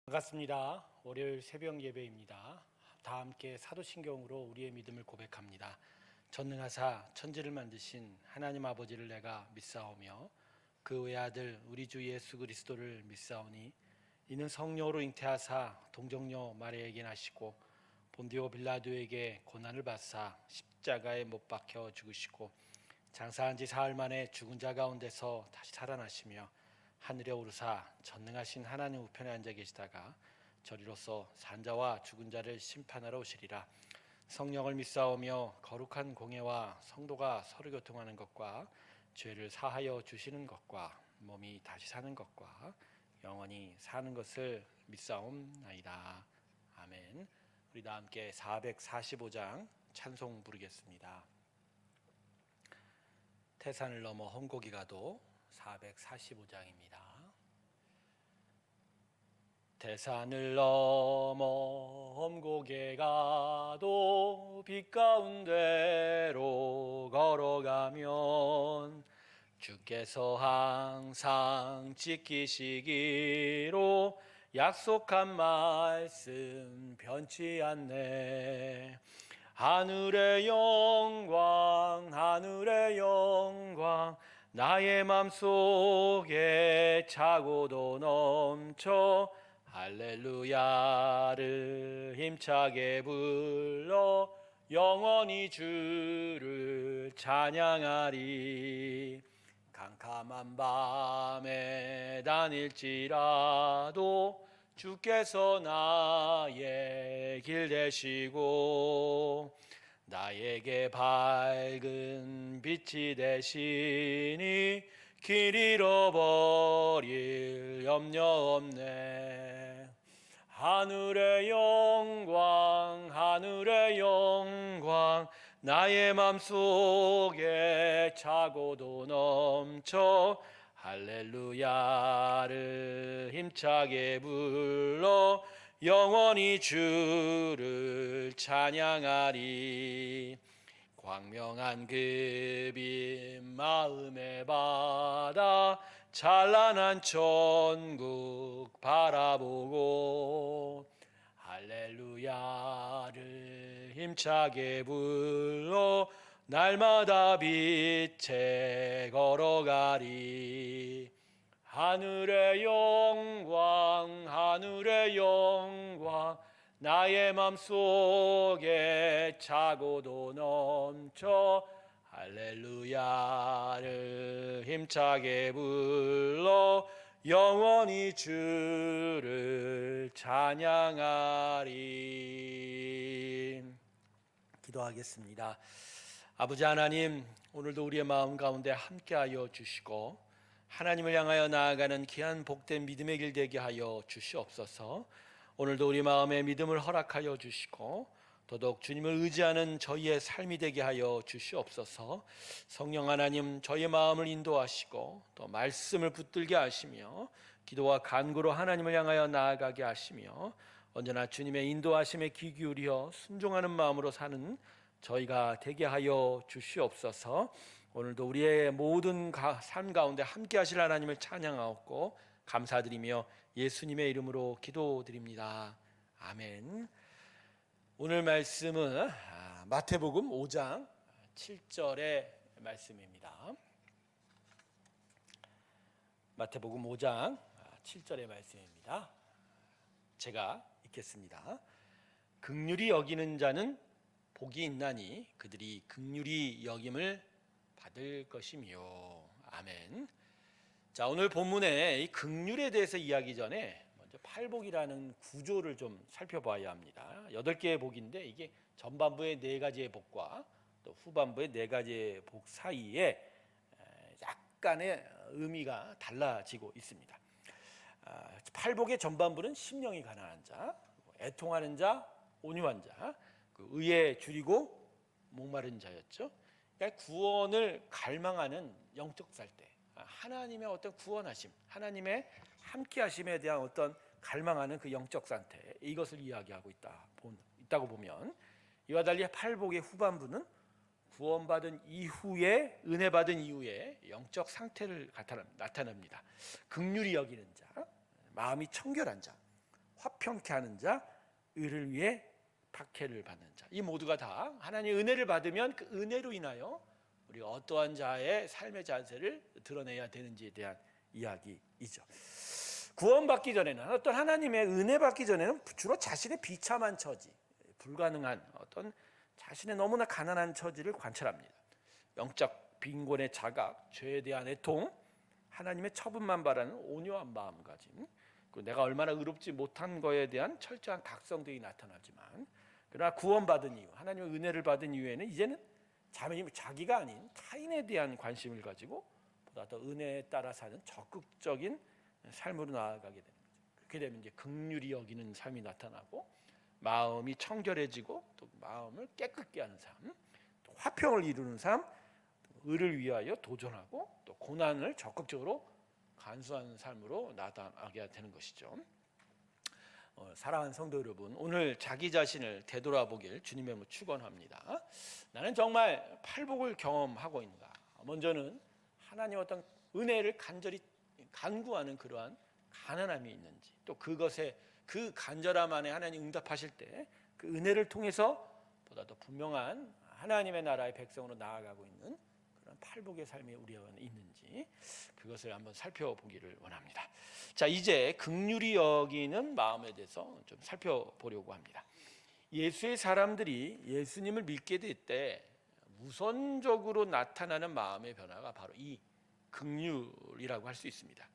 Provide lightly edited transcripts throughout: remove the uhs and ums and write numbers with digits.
반갑습니다. 월요일 새벽 예배입니다. 다 함께 사도신경으로 우리의 믿음을 고백합니다. 전능하사 천지를 만드신 하나님 아버지를 내가 믿사오며 그 외아들 우리 주 예수 그리스도를 믿사오니 이는 성령으로 잉태하사 동정녀 마리아에게 나시고 본디오 빌라도에게 고난을 받사 십자가에 못 박혀 죽으시고 장사한 지 사흘 만에 죽은 자 가운데서 다시 살아나시며 하늘에 오르사 전능하신 하나님 우편에 앉아 계시다가 저리로서 산자와 죽은 자를 심판하러 오시리라. 성령을 믿사오며 거룩한 공예와 성도가 서로 교통하는 것과 죄를 사하여 주시는 것과 몸이 다시 사는 것과 영원히 사는 것을 믿사옵나이다. 아멘. 우리 다 함께 445장 찬송 부르겠습니다. 태산을 넘어 험곡이 가도 445장입니다. 태산을 넘어 험곡에 가도 빛 가운데로 걸어가면 주께서 항상 지키시기로 약속한 말씀 변치 않네. 하늘의 영광 하늘의 영광 나의 맘속에 차고도 넘쳐 할렐루야를 힘차게 불러 영원히 주를 찬양하리. 캄캄한 밤에 다닐지라도 주께서 나의 길 되시고 나에게 밝은 빛이 되시니 길 잃어버릴 염려 없네. 하늘의 영광 하늘의 영광 나의 맘속에 차고도 넘쳐 할렐루야를 힘차게 불러 영원히 주를 찬양하리. 광명한 그 빛 마음에 받아 찬란한 천국 바라보고 할렐루야를 힘차게 불러 날마다 빛에 걸어가리. 하늘의 영광 하늘의 영광 나의 맘속에 차고도 넘쳐 할렐루야를 힘차게 불러 영원히 주를 찬양하리. 기도하겠습니다. 아버지 하나님, 오늘도 우리의 마음 가운데 함께하여 주시고 하나님을 향하여 나아가는 귀한 복된 믿음의 길 되게 하여 주시옵소서. 오늘도 우리 마음에 믿음을 허락하여 주시고 더더욱 주님을 의지하는 저희의 삶이 되게 하여 주시옵소서. 성령 하나님, 저희의 마음을 인도하시고 또 말씀을 붙들게 하시며 기도와 간구로 하나님을 향하여 나아가게 하시며 언제나 주님의 인도하심에 귀 기울여 순종하는 마음으로 사는 저희가 되게 하여 주시옵소서. 오늘도 우리의 모든 삶 가운데 함께 하실 하나님을 찬양하옵고 감사드리며 예수님의 이름으로 기도드립니다. 아멘. 오늘 말씀은 마태복음 5장 7절의 말씀입니다. 마태복음 5장 7절의 말씀입니다. 제가 읽겠습니다. 긍휼히 여기는 자는 복이 있나니 그들이 긍휼히 여김을 받을 것이며. 아멘. 자, 오늘 본문에 이 긍휼에 대해서 이야기 전에 먼저 팔복이라는 구조를 좀 살펴봐야 합니다. 8개의 복인데 이게 전반부의 4가지의 복과 또 후반부의 4가지의 복 사이에 약간의 의미가 달라지고 있습니다. 팔복의 전반부는 심령이 가난한 자, 애통하는 자, 온유한 자, 그 의에 줄이고 목마른 자였죠. 그러니까 구원을 갈망하는 영적 살대, 하나님의 어떤 구원하심, 하나님의 함께하심에 대한 어떤 갈망하는 그 영적 상태, 이것을 이야기하고 있다고 보면, 이와 달리 팔복의 후반부는 구원받은 이후에, 은혜 받은 이후에 영적 상태를 나타냅니다. 긍휼히 여기는 자, 마음이 청결한 자, 화평케 하는 자, 의를 위해 박해를 받는 자. 이 모두가 다 하나님의 은혜를 받으면 그 은혜로 인하여 우리가 어떠한 자의 삶의 자세를 드러내야 되는지에 대한 이야기이죠. 구원받기 전에는, 어떤 하나님의 은혜 받기 전에는 주로 자신의 비참한 처지, 불가능한 어떤 자신의 너무나 가난한 처지를 관찰합니다. 영적 빈곤의 자각, 죄에 대한 애통, 하나님의 처분만 바라는 온유한 마음가짐, 그리고 내가 얼마나 의롭지 못한 거에 대한 철저한 각성들이 나타나지만, 그러나 구원받은 이후, 하나님의 은혜를 받은 이후에는 이제는 자기가 아닌 타인에 대한 관심을 가지고 보다 더 은혜에 따라 사는 적극적인 삶으로 나아가게 되는 거죠. 그렇게 되면 이제 긍휼히 여기는 삶이 나타나고, 마음이 청결해지고, 또 마음을 깨끗게 하는 삶, 또 화평을 이루는 삶, 의를 위하여 도전하고, 또 고난을 적극적으로 간수하는 삶으로 나아가게 되는 것이죠. 사랑하는 성도 여러분, 오늘 자기 자신을 되돌아보길 주님의 축원합니다. 나는 정말 팔복을 경험하고 있는가? 먼저는 하나님 어떤 은혜를 간절히 간구하는 그러한 가난함이 있는지, 또 그것에 그 간절함 안에 하나님 응답하실 때 그 은혜를 통해서 보다 더 분명한 하나님의 나라의 백성으로 나아가고 있는 그런 팔복의 삶이 우리 안에 있는지, 그것을 한번 살펴보기를 원합니다. 자, 이제 긍휼히 여기는 마음에 대해서 좀 살펴보려고 합니다. 예수의 사람들이 예수님을 믿게 될 때 우선적으로 나타나는 마음의 변화가 바로 이 긍휼이라고 할 수 있습니다.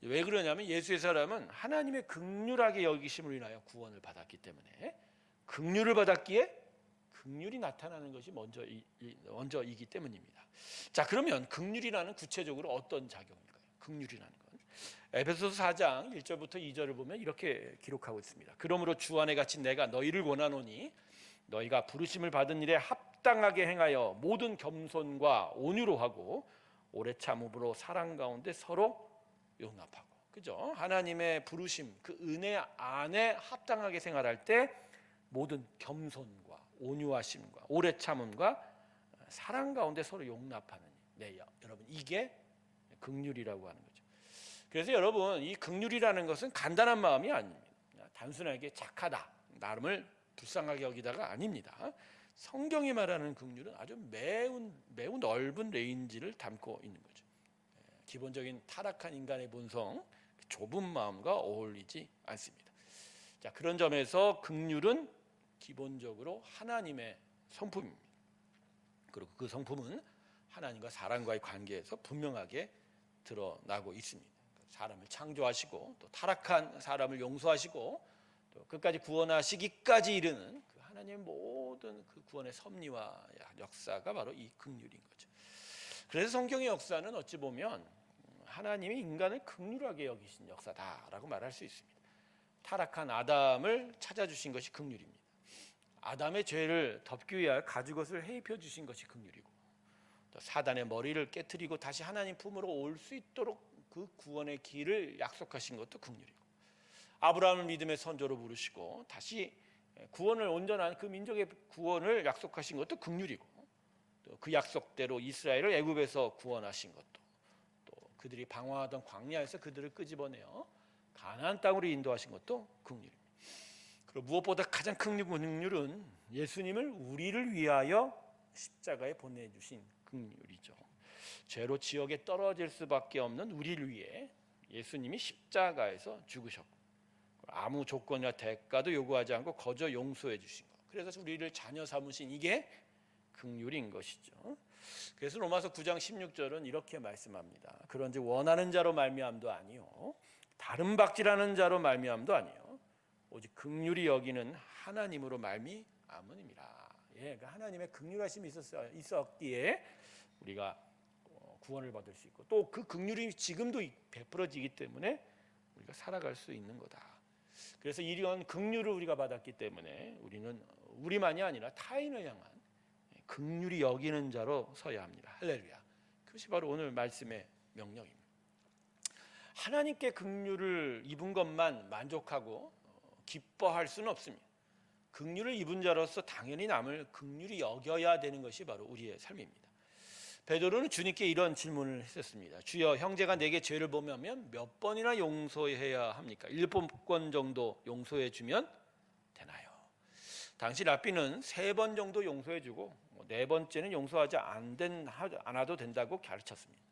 왜 그러냐면 예수의 사람은 하나님의 긍휼하게 여기심으로 인하여 구원을 받았기 때문에, 긍휼을 받았기에 긍휼이 나타나는 것이 먼저이기 때문입니다. 자, 그러면 긍휼이라는 구체적으로 어떤 작용일까요? 긍휼이라는 건 에베소서 4장 1절부터 2절을 보면 이렇게 기록하고 있습니다. 그러므로 주 안에 갇힌 내가 너희를 원하노니 너희가 부르심을 받은 일에 합당하게 행하여 모든 겸손과 온유로 하고 오래 참음으로 사랑 가운데 서로 용납하고. 그죠? 하나님의 부르심, 그 은혜 안에 합당하게 생활할 때 모든 겸손과 온유하심과 오래 참음과 사랑 가운데 서로 용납하는, 여러분, 이게 긍휼이라고 하는 거죠. 그래서 여러분, 이 긍휼이라는 것은 간단한 마음이 아닙니다. 단순하게 착하다, 나름을 불쌍하게 여기다가 아닙니다. 성경이 말하는 긍휼은 아주 매우 넓은 레인지를 담고 있는 거죠. 기본적인 타락한 인간의 본성, 좁은 마음과 어울리지 않습니다. 자, 그런 점에서 긍휼은 기본적으로 하나님의 성품입니다. 그리고 그 성품은 하나님과 사람과의 관계에서 분명하게 드러나고 있습니다. 사람을 창조하시고 또 타락한 사람을 용서하시고 또 끝까지 구원하시기까지 이르는 그 하나님의 모든 그 구원의 섭리와 역사가 바로 이 긍휼인 거죠. 그래서 성경의 역사는 어찌 보면 하나님이 인간을 긍휼하게 여기신 역사다라고 말할 수 있습니다. 타락한 아담을 찾아주신 것이 긍휼입니다. 아담의 죄를 덮기 위하여 가죽옷을 해입혀 주신 것이 긍휼이고, 또 사단의 머리를 깨트리고 다시 하나님 품으로 올 수 있도록 그 구원의 길을 약속하신 것도 긍휼이고, 아브라함을 믿음의 선조로 부르시고 다시 구원을, 온전한 그 민족의 구원을 약속하신 것도 긍휼이고, 또 그 약속대로 이스라엘을 애굽에서 구원하신 것도, 또 그들이 방황하던 광야에서 그들을 끄집어내어 가나안 땅으로 인도하신 것도 긍휼입니다. 그리고 무엇보다 가장 큰 긍휼은 예수님을 우리를 위하여 십자가에 보내주신 긍휼이죠. 죄로 지옥에 떨어질 수밖에 없는 우리를 위해 예수님이 십자가에서 죽으셨고, 아무 조건이나 대가도 요구하지 않고 거저 용서해 주신 것, 그래서 우리를 자녀 삼으신 이게 긍휼인 것이죠. 그래서 로마서 9장 16절은 이렇게 말씀합니다. 그런즉 원하는 자로 말미암도 아니요 다른 박질하는 자로 말미암도 아니요 오직 긍휼히 여기는 하나님으로 말미암음이라. 그러니까 하나님의 긍휼하심이 있었기에 우리가 구원을 받을 수 있고, 또 그 긍휼이 지금도 베풀어지기 때문에 우리가 살아갈 수 있는 거다. 그래서 이런 긍휼을 우리가 받았기 때문에 우리는 우리만이 아니라 타인을 향한 긍휼히 여기는 자로 서야 합니다. 할렐루야. 그것이 바로 오늘 말씀의 명령입니다. 하나님께 긍휼을 입은 것만 만족하고 기뻐할 수는 없습니다. 긍휼을 입은 자로서 당연히 남을 긍휼히 여겨야 되는 것이 바로 우리의 삶입니다. 베드로는 주님께 이런 질문을 했었습니다. 주여, 형제가 내게 죄를 범하면 몇 번이나 용서해야 합니까? 7번 정도 용서해 주면 되나요? 당시 랍비는 3번 정도 용서해 주고 4번째는 용서하지 않아도 된다고 가르쳤습니다.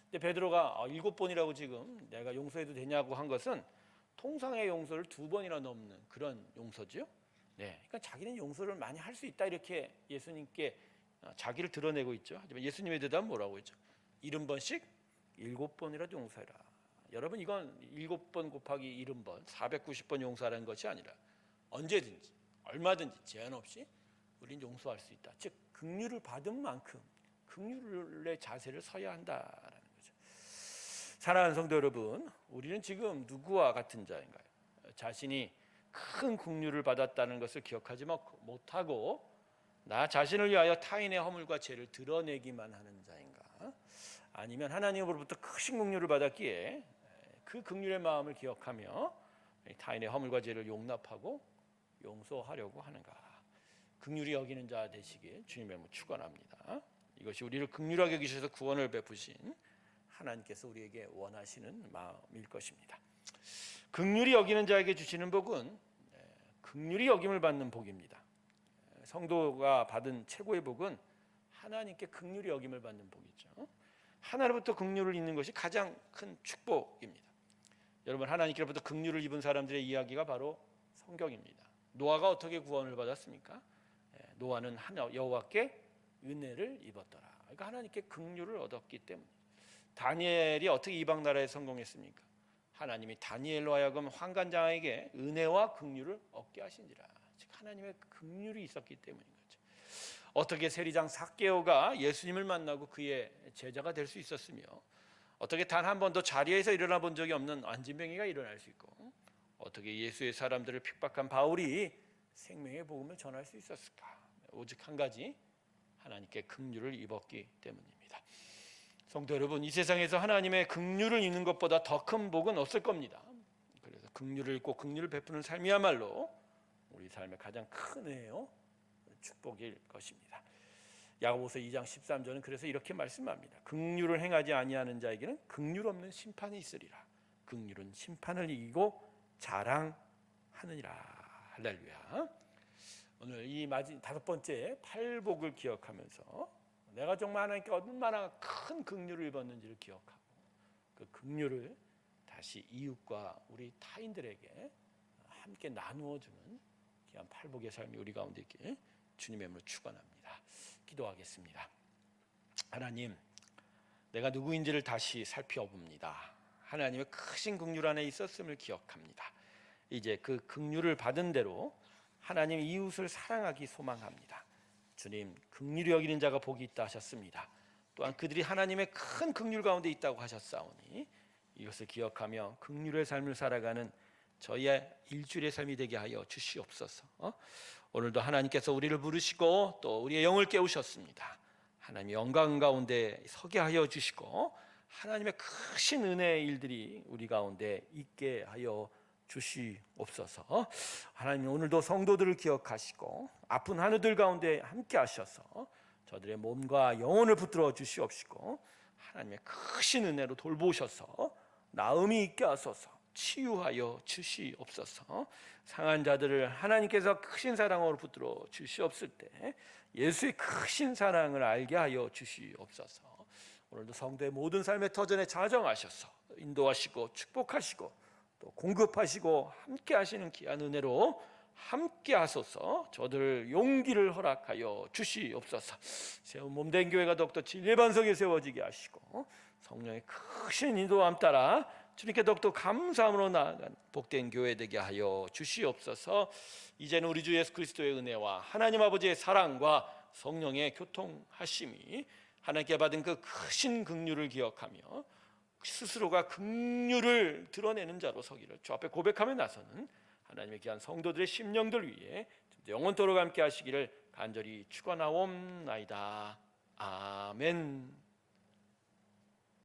근데 베드로가 7번이라고 지금 내가 용서해도 되냐고 한 것은 통상의 용서를 2번이나 넘는 그런 용서죠. 네, 그러니까 자기는 용서를 많이 할 수 있다 이렇게 예수님께 자기를 드러내고 있죠. 하지만 예수님의 대답은 뭐라고 했죠? 70번씩 7번이라도 용서해라. 여러분, 이건 7번 곱하기 70번 490번 용서하라는 것이 아니라 언제든지 얼마든지 제한 없이 우리는 용서할 수 있다. 즉 긍휼을 받은 만큼 긍휼의 자세를 서야 한다라는 거죠. 사랑하는 성도 여러분, 우리는 지금 누구와 같은 자인가요? 자신이 큰 긍휼을 받았다는 것을 기억하지 못하고 나 자신을 위하여 타인의 허물과 죄를 드러내기만 하는 자인가? 아니면 하나님으로부터 크신 긍휼을 받았기에 그 긍휼의 마음을 기억하며 타인의 허물과 죄를 용납하고 용서하려고 하는가? 긍휼히 여기는 자 되시길 주님의 이름으로 축원합니다. 이것이 우리를 긍휼하게 여기셔서 구원을 베푸신 하나님께서 우리에게 원하시는 마음일 것입니다. 긍휼히 여기는 자에게 주시는 복은 긍휼히 여김을 받는 복입니다. 성도가 받은 최고의 복은 하나님께 긍휼히 여김을 받는 복이죠. 하나님부터 긍휼을 입는 것이 가장 큰 축복입니다. 여러분, 하나님께로부터 긍휼을 입은 사람들의 이야기가 바로 성경입니다. 노아가 어떻게 구원을 받았습니까? 노아는 여호와께 은혜를 입었더라. 그러니까 하나님께 긍휼을 얻었기 때문입니다. 다니엘이 어떻게 이방 나라에 성공했습니까? 하나님이 다니엘로 하여금 환관장에게 은혜와 긍휼을 얻게 하신지라. 즉 하나님의 긍휼이 있었기 때문인 거죠. 어떻게 세리장 삭개오가 예수님을 만나고 그의 제자가 될 수 있었으며, 어떻게 단 한 번도 자리에서 일어나 본 적이 없는 안진뱅이가 일어날 수 있고, 어떻게 예수의 사람들을 핍박한 바울이 생명의 복음을 전할 수 있었을까? 오직 한 가지, 하나님께 긍휼을 입었기 때문입니다. 성도 여러분, 이 세상에서 하나님의 긍휼을 입는 것보다 더 큰 복은 없을 겁니다. 그래서 긍휼을 입고 긍휼을 베푸는 삶이야말로 우리 삶의 가장 큰 은혜요, 축복일 것입니다. 야고보서 2장 13절은 그래서 이렇게 말씀합니다. 긍휼을 행하지 아니하는 자에게는 긍휼 없는 심판이 있으리라. 긍휼은 심판을 이기고 자랑하느니라. 할렐루야. 오늘 이 5번째 팔복을 기억하면서 내가 정말 하나님께 얼마나 큰 긍휼을 입었는지를 기억하고 그 긍휼을 다시 이웃과 우리 타인들에게 함께 나누어 주는 귀한 팔복의 삶이 우리 가운데 있길 주님의 이름으로 축원합니다. 기도하겠습니다. 하나님, 내가 누구인지를 다시 살펴봅니다. 하나님의 크신 긍휼 안에 있었음을 기억합니다. 이제 그 긍휼을 받은 대로 하나님 이웃을 사랑하기 소망합니다. 주님, 긍휼히 여기는 자가 복이 있다 하셨습니다. 또한 그들이 하나님의 큰 긍휼 가운데 있다고 하셨사오니 이것을 기억하며 긍휼의 삶을 살아가는 저희의 일주일의 삶이 되게 하여 주시옵소서. 오늘도 하나님께서 우리를 부르시고 또 우리의 영을 깨우셨습니다. 하나님의 영광 가운데 서게 하여 주시고 하나님의 크신 은혜의 일들이 우리 가운데 있게 하여 주시옵소서. 하나님, 오늘도 성도들을 기억하시고 아픈 하늘들 가운데 함께 하셔서 저들의 몸과 영혼을 붙들어 주시옵시고 하나님의 크신 은혜로 돌보셔서 나음이 있게 하소서. 치유하여 주시옵소서. 상한 자들을 하나님께서 크신 사랑으로 붙들어 주시옵을 때 예수의 크신 사랑을 알게 하여 주시옵소서. 오늘도 성도의 모든 삶의 터전에 자정하셔서 인도하시고 축복하시고 또 공급하시고 함께 하시는 귀한 은혜로 함께 하소서. 저들 용기를 허락하여 주시옵소서. 세운 몸된 교회가 더욱더 진리의 반석에 세워지게 하시고 성령의 크신 인도함 따라 주님께 더욱더 감사함으로 나아간 복된 교회 되게 하여 주시옵소서. 이제는 우리 주 예수 그리스도의 은혜와 하나님 아버지의 사랑과 성령의 교통하심이 하나님께 받은 그 크신 긍휼을 기억하며 스스로가 긍휼을 드러내는 자로 서기를 주 앞에 고백하며 나서는 하나님의 귀한 성도들의 심령들 위해 영원토록 함께 하시기를 간절히 축원하옵나이다. 아멘.